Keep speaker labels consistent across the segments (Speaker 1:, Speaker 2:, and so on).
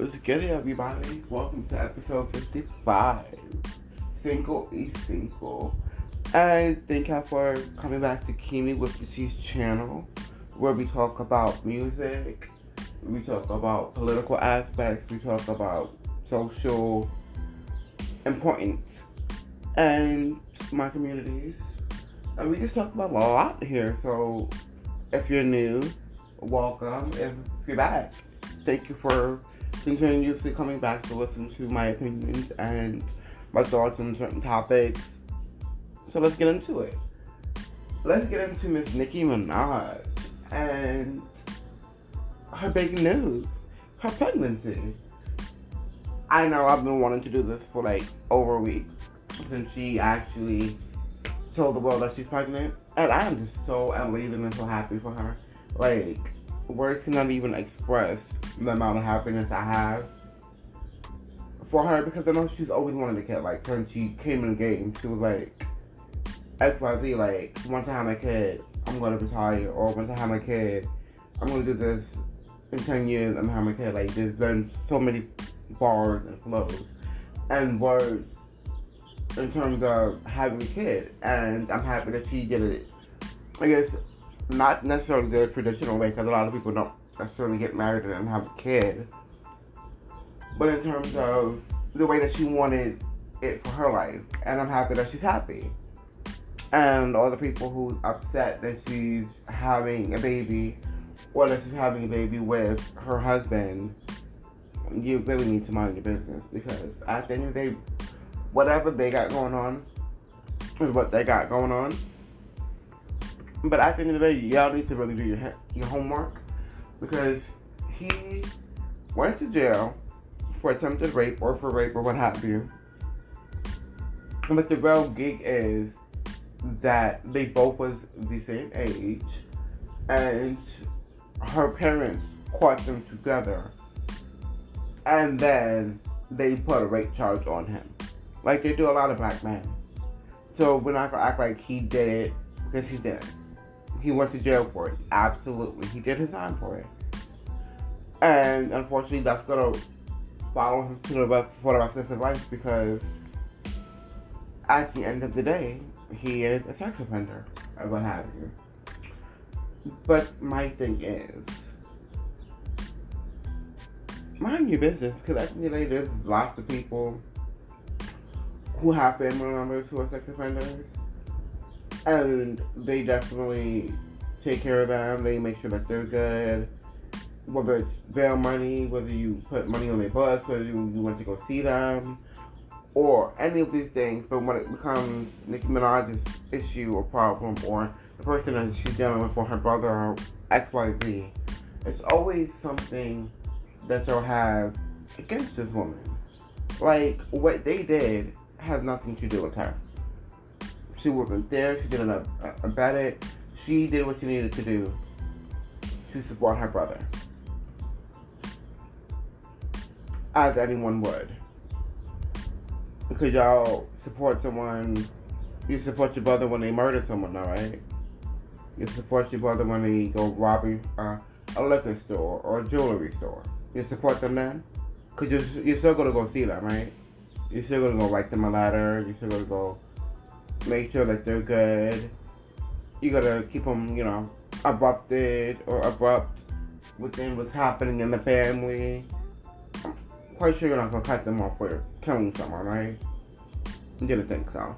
Speaker 1: What's good, everybody? Welcome to episode 55, Single is Single. And thank you for coming back to Kimi with C's channel, where we talk about music, we talk about political aspects, we talk about social importance and my communities. And we just talk about a lot here. So if you're new, welcome. If you're back, thank you for continuously coming back to listen to my opinions and my thoughts on certain topics. So let's get into it. Let's get into Miss Nicki Minaj and her big news, her pregnancy. I know I've been wanting to do this for like over a week since she actually told the world that she's pregnant, and I am just so elated and so happy for her. Like, words cannot even express the amount of happiness I have for her, because I know she's always wanted a kid. Like, since she came in the game, she was like, XYZ, like, once I have my kid, I'm going to retire, or once I have my kid, I'm going to do this in 10 years, I'm going to have my kid. Like, there's been so many bars and flows and words in terms of having a kid, and I'm happy that she did it. I guess not necessarily the traditional way, because a lot of people don't necessarily get married and have a kid, but in terms of the way that she wanted it for her life, and I'm happy that she's happy. And all the people who's upset that she's having a baby, or that she's having a baby with her husband, you really need to mind your business, because at the end of the day, whatever they got going on is what they got going on. But at the end of the day, y'all need to really do your homework, because he went to jail for attempted rape or for rape or what have you. But the real gig is that they both was the same age, and her parents caught them together, and then they put a rape charge on him. Like they do a lot of black men. So we're not gonna act like he did it, because he did. He went to jail for it. Absolutely. He did his time for it. And unfortunately, that's gonna follow him for the rest of his life, because at the end of the day, he is a sex offender, or what have you. But my thing is, mind your business, because at the end of the day, there's lots of people who have family members who are sex offenders, and they definitely take care of them. They make sure that they're good, whether it's bail money, whether you put money on their bus, whether you went to go see them, or any of these things. But when it becomes Nicki Minaj's issue or problem, or the person that she's dealing with, or her brother or XYZ, it's always something that you'll have against this woman. Like, what they did has nothing to do with her. She wasn't there. She didn't abet it. She did what she needed to do to support her brother, as anyone would. Because y'all support someone, you support your brother when they murder someone, alright? You support your brother when they go robbing a liquor store or a jewelry store. You support them then? Because you're still going to go see them, right? You're still going to go write them a letter. You're still going to go make sure that they're good. You got to keep them, abrupt within what's happening in the family. I'm quite sure you're not going to cut them off for killing someone, right? You didn't think so.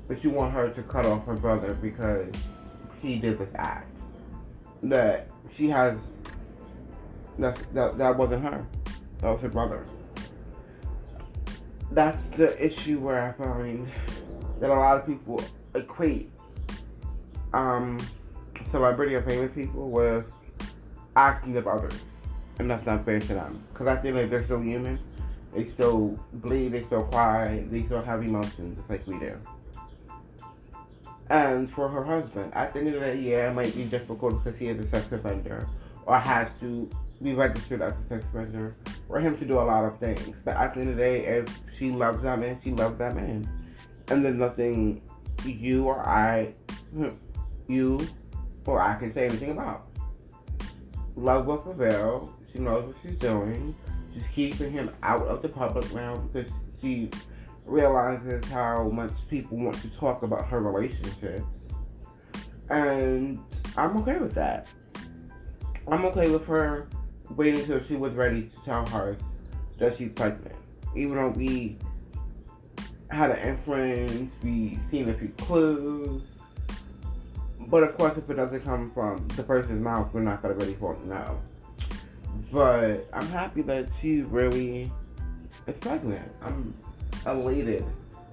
Speaker 1: But you want her to cut off her brother because he did this act. That she has, that wasn't her. That was her brother. That's the issue where I find that a lot of people equate celebrity or famous people with acting of others, and that's not fair to them. Because I feel like they're still human. They still bleed. They still cry. They still have emotions, just like we do. And for her husband, at the end of the day, yeah, it might be difficult because he is a sex offender, or has to be registered as a sex offender, for him to do a lot of things. But at the end of the day, if she loves that man, she loves that man. And there's nothing you or I can say anything about. Love will prevail. She knows what she's doing. She's keeping him out of the public now because she realizes how much people want to talk about her relationships. And I'm okay with that. I'm okay with her waiting until she was ready to tell her that she's pregnant. Even though we had an inference, we seen a few clues. But of course, if it doesn't come from the person's mouth, we're not going to really fully know. But I'm happy that she really is pregnant. I'm elated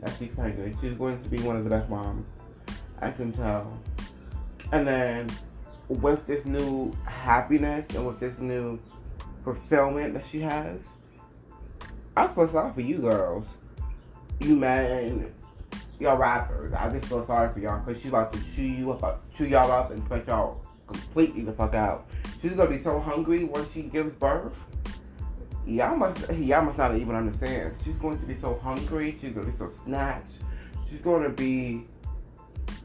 Speaker 1: that she's pregnant. She's going to be one of the best moms, I can tell. And then with this new happiness and with this new fulfillment that she has, I feel sorry for you girls. You men, y'all rappers. I just feel sorry for y'all because she's about to chew y'all up and spit y'all completely the fuck out. She's gonna be so hungry when she gives birth. Y'all must not even understand. She's going to be so hungry. She's gonna be so snatched. She's gonna be.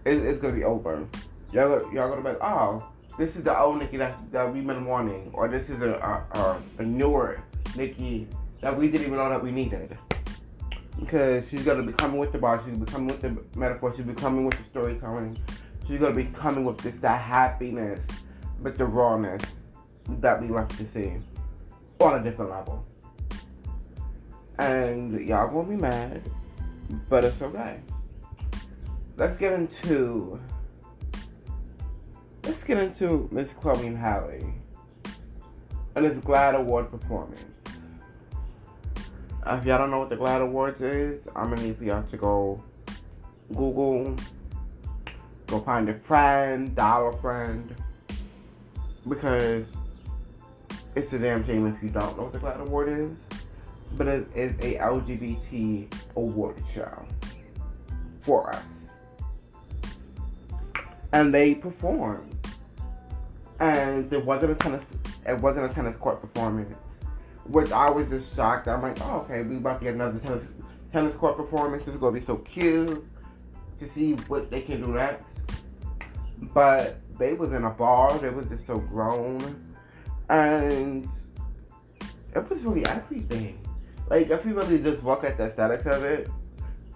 Speaker 1: It's gonna be over. Y'all gonna be like, oh, this is the old Nikki that we've been wanting, or this is a newer Nikki that we didn't even know that we needed. Because she's gonna be coming with the bar, she's gonna be coming with the metaphor, she's gonna be coming with the storytelling. She's gonna be coming with that happiness, with the rawness that we love to see on a different level. And y'all gonna be mad, but it's okay. Let's get into Miss Chloe and Halle and this GLAAD Award performance. If y'all don't know what the GLAAD Awards is, I'm gonna need for y'all to go Google, go find a friend, dial a friend, because it's a damn shame if you don't know what the GLAAD Award is. But it is a LGBT award show for us. And they performed. And it wasn't a tennis court performance, which I was just shocked. I'm like, oh, okay, we about to get another tennis court performance. This is gonna be so cute to see what they can do next. But they was in a bar. They was just so grown, and it was really everything. Like, if you really just look at the aesthetics of it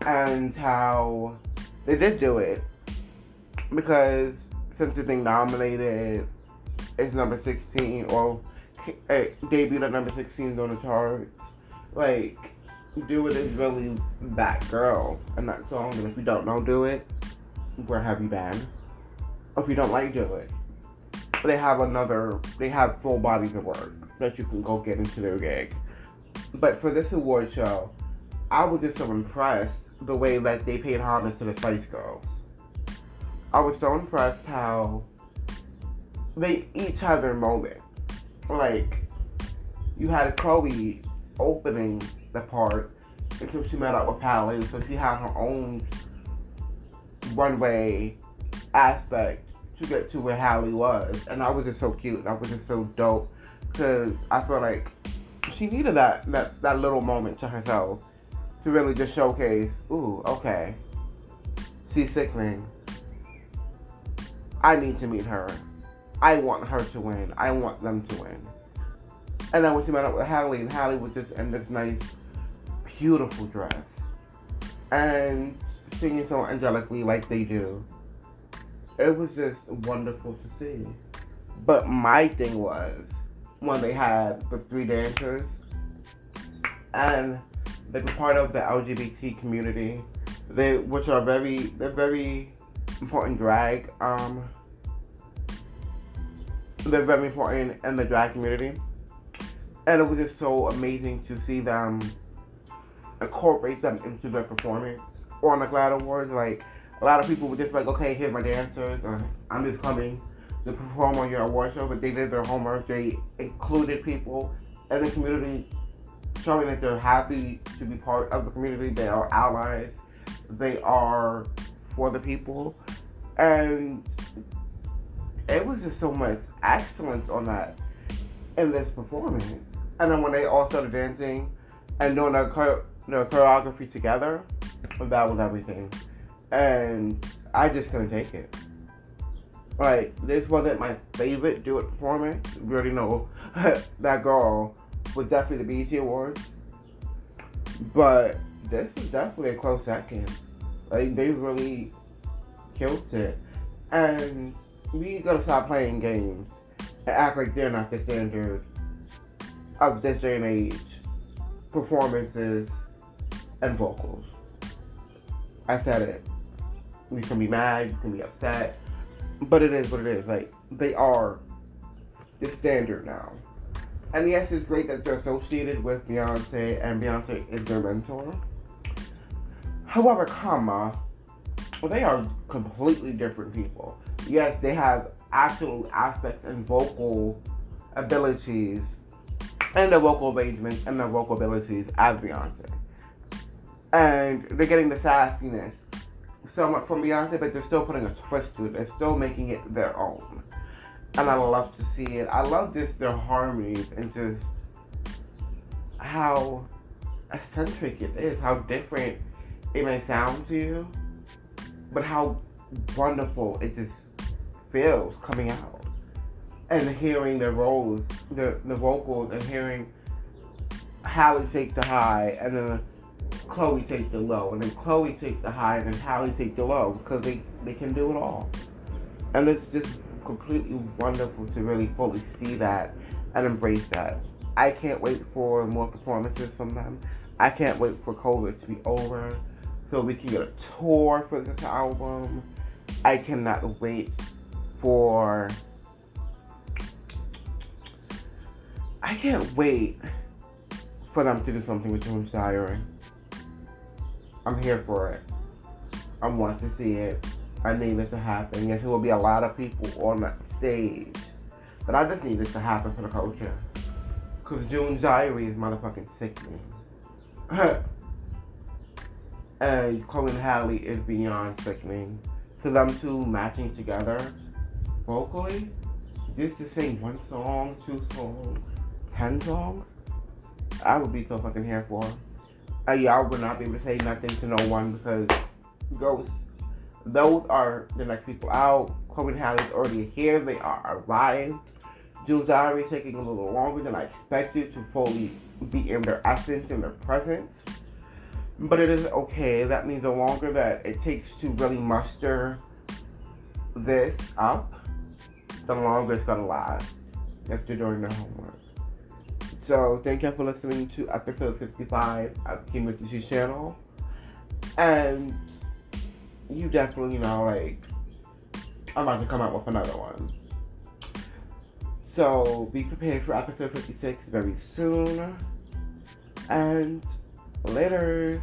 Speaker 1: and how they did do it, because since it's being nominated, it's number 16, or debuted at number 16 on the charts. Like, Do It is really that girl and that song. And if you don't know Do It, where have you been? If you don't like Do It, they have full bodies of work that you can go get into their gig. But for this award show, I was just so impressed the way that they paid homage to the Spice Girls. I was so impressed how they each had their moment. Like, you had Chloe opening the part until she met up with Halle, so she had her own runway aspect to get to where Halle was. And that was just so cute. That was just so dope, because I feel like she needed that little moment to herself to really just showcase, ooh, okay, she's sickening. I need to meet her. I want her to win. I want them to win. And then when she met up with Halle, and Halle was just in this nice, beautiful dress, and singing so angelically like they do. It was just wonderful to see. But my thing was, when they had the 3 dancers, and they were part of the LGBT community, they're very important drag, they're very important in the drag community. And it was just so amazing to see them incorporate them into their performance on the GLAAD Awards. Like, a lot of people were just like, okay, here's my dancers, I'm just coming to perform on your award show. But they did their homework. They included people in the community, showing that they're happy to be part of the community. They are allies. They are for the people. And it was just so much excellence on that in this performance. And then when they all started dancing and doing their choreography together, that was everything. And I just couldn't take it. Like, this wasn't my favorite Do It performance. You already know that girl was definitely the BET Awards. But this was definitely a close second. Like, they really killed it. And we gotta stop playing games and act like they're not the standard of this day and age. Performances and vocals. I said it. You can be mad, you can be upset, but it is what it is. Like, they are the standard now. And yes, it's great that they're associated with Beyonce and Beyonce is their mentor. However, they are completely different people. Yes, they have absolute aspects and vocal abilities and their vocal arrangements and their vocal abilities as Beyonce. And they're getting the sassiness somewhat from Beyonce, but they're still putting a twist to it. They're still making it their own. And I love to see it. I love just their harmonies and just how eccentric it is, how different it may sound to you, but how wonderful it just feels coming out. And hearing the roles, the vocals, and hearing Halle take the high, and then Chloe take the low, and then Chloe take the high, and then Halle take the low, because they can do it all. And it's just completely wonderful to really fully see that and embrace that. I can't wait for more performances from them. I can't wait for COVID to be over so we can get a tour for this album. I cannot wait for... I can't wait for them to do something with June's Diary. I'm here for it. I want to see it. I need it to happen. Yes, there will be a lot of people on that stage, but I just need this to happen for the culture. Because June's Diary is motherfucking sickening. And Chloe and Halle is beyond sickening. So them two matching together vocally, just to sing one song, 2 songs, 10 songs, I would be so fucking here for. Yeah, I would not be able to say nothing to no one because those are the next people out. Chloe and Halle's already here. They are arrived. June's Diary is taking a little longer than I expected to fully be in their essence and their presence. But it is okay. That means the longer that it takes to really muster this up, the longer it's gonna last if you're doing their homework. So thank you for listening to episode 55 of King with the channel. And you definitely know, like, I'm about to come out with another one. So be prepared for episode 56 very soon. And laters.